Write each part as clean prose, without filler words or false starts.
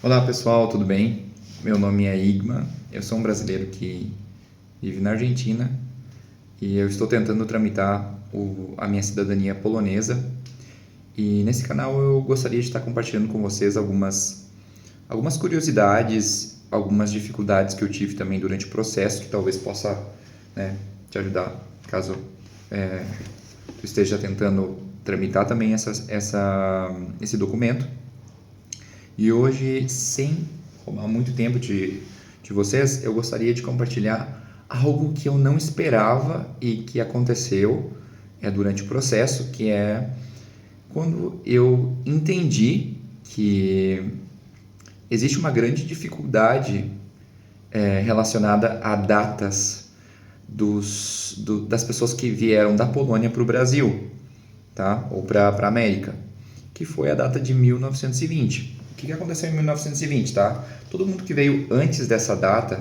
Olá pessoal, tudo bem? Meu nome é Igma, eu sou um brasileiro que vive na Argentina e eu estou tentando tramitar a minha cidadania polonesa. E nesse canal eu gostaria de estar compartilhando com vocês algumas curiosidades, algumas dificuldades que eu tive também durante o processo, que talvez possa, né, te ajudar caso tu esteja tentando tramitar também esse documento. E hoje, sem roubar muito tempo de vocês, eu gostaria de compartilhar algo que eu não esperava e que aconteceu durante o processo, que é quando eu entendi que existe uma grande dificuldade relacionada a datas das pessoas que vieram da Polônia para o Brasil, tá? Ou para a América, que foi a data de 1920. O que aconteceu em 1920, tá? Todo mundo que veio antes dessa data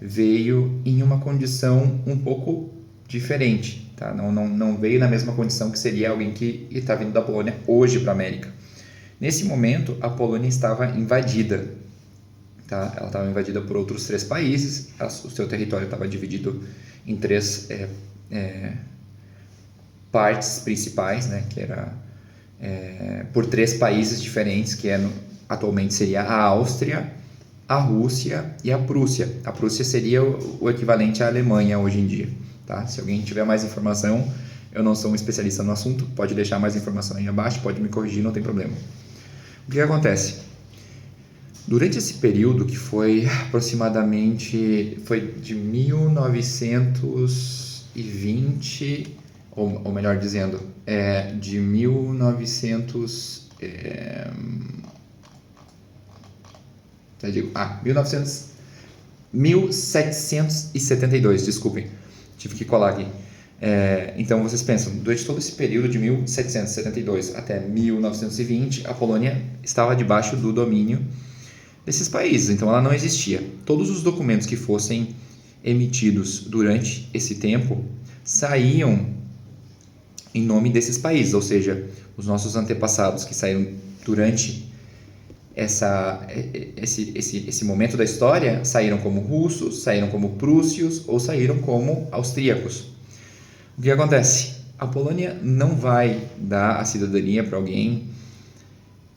veio em uma condição um pouco diferente, tá? Não veio na mesma condição que seria alguém que está vindo da Polônia hoje para a América. Nesse momento, a Polônia estava invadida, tá? Ela estava invadida por outros 3 países, o seu território estava dividido em 3 partes principais, né? Que era por 3 países diferentes, que atualmente seria a Áustria, a Rússia e a Prússia. A Prússia seria o equivalente à Alemanha hoje em dia, tá? Se alguém tiver mais informação, eu não sou um especialista no assunto, pode deixar mais informação aí abaixo, pode me corrigir, não tem problema. O que acontece? Durante esse período, que foi aproximadamente de 1920, ou melhor dizendo, de 1772, desculpem, tive que colar aqui. Então vocês pensam, durante todo esse período de 1772 até 1920, a Polônia estava debaixo do domínio desses países, então ela não existia. Todos os documentos que fossem emitidos durante esse tempo saíam em nome desses países, ou seja, os nossos antepassados que saíram durante esse momento da história saíram como russos, saíram como prússios ou saíram como austríacos. O que acontece? A Polônia não vai dar a cidadania para alguém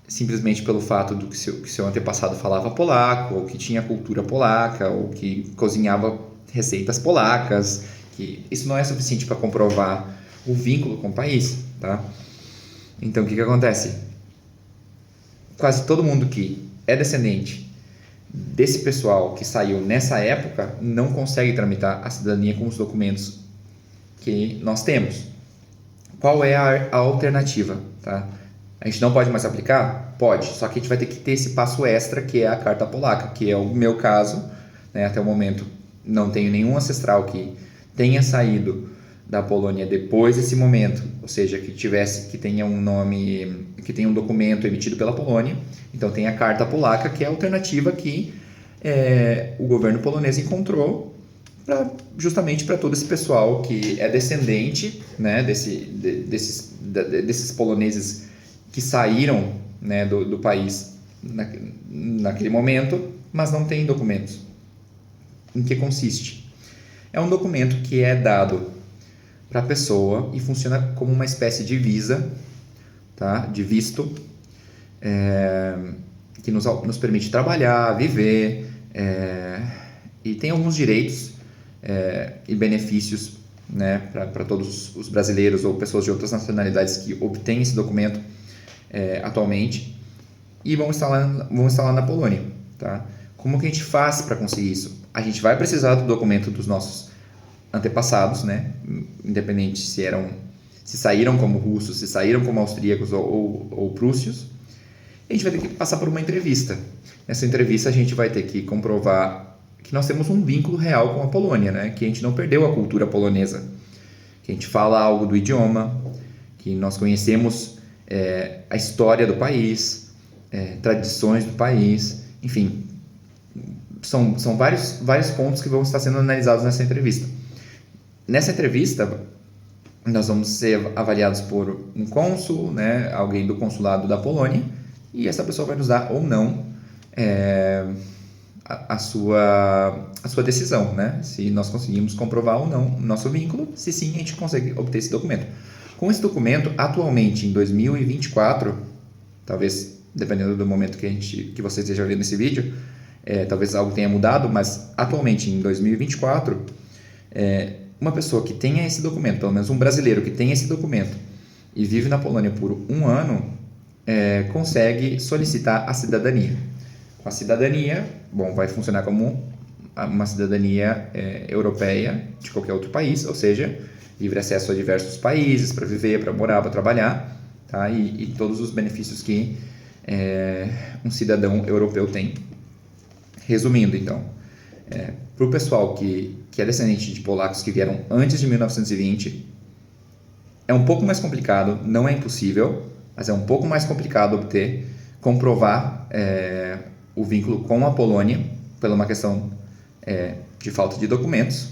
simplesmente pelo fato do que seu antepassado falava polaco, ou que tinha cultura polaca, ou que cozinhava receitas polacas, que isso não é suficiente para comprovar o vínculo com o país, tá? Então, o que acontece? Quase todo mundo que é descendente desse pessoal que saiu nessa época não consegue tramitar a cidadania com os documentos que nós temos. Qual é a alternativa, tá? A gente não pode mais aplicar? Pode, só que a gente vai ter que ter esse passo extra, que é a carta polaca, que é o meu caso, né? Até o momento não tenho nenhum ancestral que tenha saído da Polônia depois desse momento, ou seja, que tenha um nome, que tenha um documento emitido pela Polônia. Então tem a carta polaca, que é a alternativa que o governo polonês encontrou justamente para todo esse pessoal que é descendente, né, desses poloneses que saíram, né, do país naquele momento, mas não tem documentos. Em que consiste? É um documento que é dado para a pessoa e funciona como uma espécie de visa, tá? De visto, que nos permite trabalhar, viver, e tem alguns direitos e benefícios, né, para todos os brasileiros ou pessoas de outras nacionalidades que obtêm esse documento atualmente e vão instalar na Polônia, tá? Como que a gente faz para conseguir isso? A gente vai precisar do documento dos nossos antepassados, né? Independente se saíram como russos, se saíram como austríacos ou prússios. A gente vai ter que passar por uma entrevista. Nessa entrevista a gente vai ter que comprovar que nós temos um vínculo real com a Polônia, né? Que a gente não perdeu a cultura polonesa, que a gente fala algo do idioma, que nós conhecemos a história do país, tradições do país, enfim, são vários pontos que vão estar sendo analisados nessa entrevista. Nessa entrevista, nós vamos ser avaliados por um cônsul, né, alguém do consulado da Polônia, e essa pessoa vai nos dar ou não a sua decisão, né? Se nós conseguimos comprovar ou não o nosso vínculo, se sim, a gente consegue obter esse documento. Com esse documento, atualmente, em 2024, talvez, dependendo do momento que você esteja vendo esse vídeo, talvez algo tenha mudado, mas atualmente, em 2024, uma pessoa que tenha esse documento, pelo menos um brasileiro que tenha esse documento e vive na Polônia por 1 ano, consegue solicitar a cidadania. Com a cidadania, vai funcionar como uma cidadania europeia de qualquer outro país, ou seja, livre acesso a diversos países para viver, para morar, para trabalhar, tá? E todos os benefícios que um cidadão europeu tem. Resumindo, então, para o pessoal que é descendente de polacos que vieram antes de 1920, é um pouco mais complicado, não é impossível, mas é um pouco mais complicado comprovar o vínculo com a Polônia, por uma questão de falta de documentos.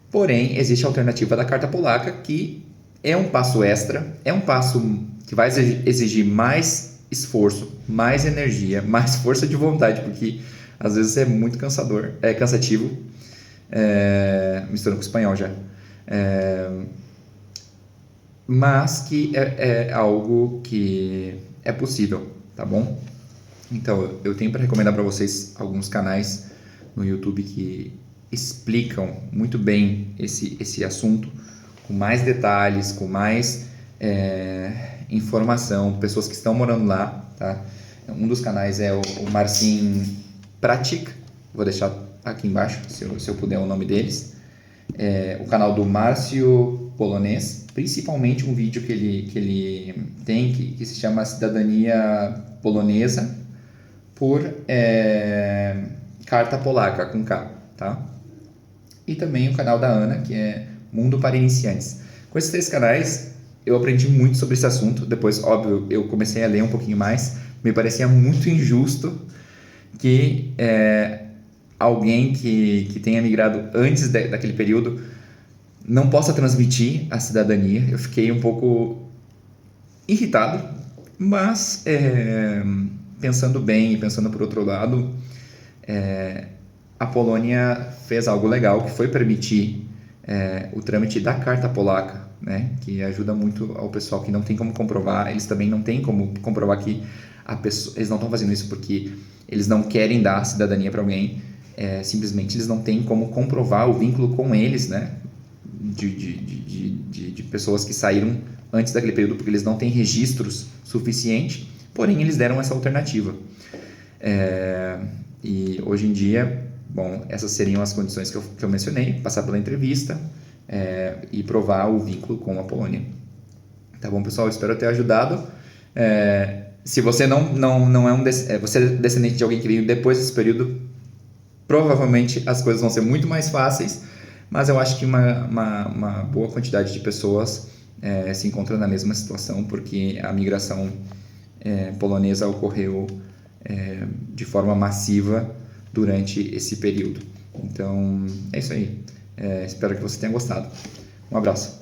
Porém, existe a alternativa da carta polaca, que é um passo extra, é um passo que vai exigir mais esforço, mais energia, mais força de vontade, porque às vezes é muito cansativo, misturando com o espanhol já, mas que é algo que é possível, tá bom? Então, eu tenho para recomendar para vocês alguns canais no YouTube que explicam muito bem esse assunto, com mais detalhes, com mais informação, pessoas que estão morando lá, tá? Um dos canais é o Marcin Pratik, vou deixar aqui embaixo, se eu puder, o nome deles. O canal do Márcio Polonês, principalmente um vídeo que ele tem que se chama Cidadania Polonesa por Carta Polaca, com K, tá? E também o canal da Ana, que é Mundo para Iniciantes. Com esses 3 canais, eu aprendi muito sobre esse assunto. Depois, óbvio, eu comecei a ler um pouquinho mais. Me parecia muito injusto que alguém que tenha migrado antes daquele período não possa transmitir a cidadania. Eu fiquei um pouco irritado, mas pensando bem e pensando por outro lado, a Polônia fez algo legal, que foi permitir o trâmite da carta polaca, né, que ajuda muito ao pessoal que não tem como comprovar. Eles também não têm como comprovar que eles não estão fazendo isso porque eles não querem dar cidadania para alguém, simplesmente eles não têm como comprovar o vínculo com eles, né, de pessoas que saíram antes daquele período, porque eles não têm registros suficientes, porém eles deram essa alternativa. E hoje em dia, essas seriam as condições que eu mencionei: passar pela entrevista e provar o vínculo com a Polônia. Tá bom, pessoal? Espero ter ajudado. Se você não é você é descendente de alguém que veio depois desse período, provavelmente as coisas vão ser muito mais fáceis, mas eu acho que uma boa quantidade de pessoas se encontra na mesma situação, porque a migração polonesa ocorreu de forma massiva durante esse período. Então, é isso aí. Espero que você tenha gostado. Um abraço.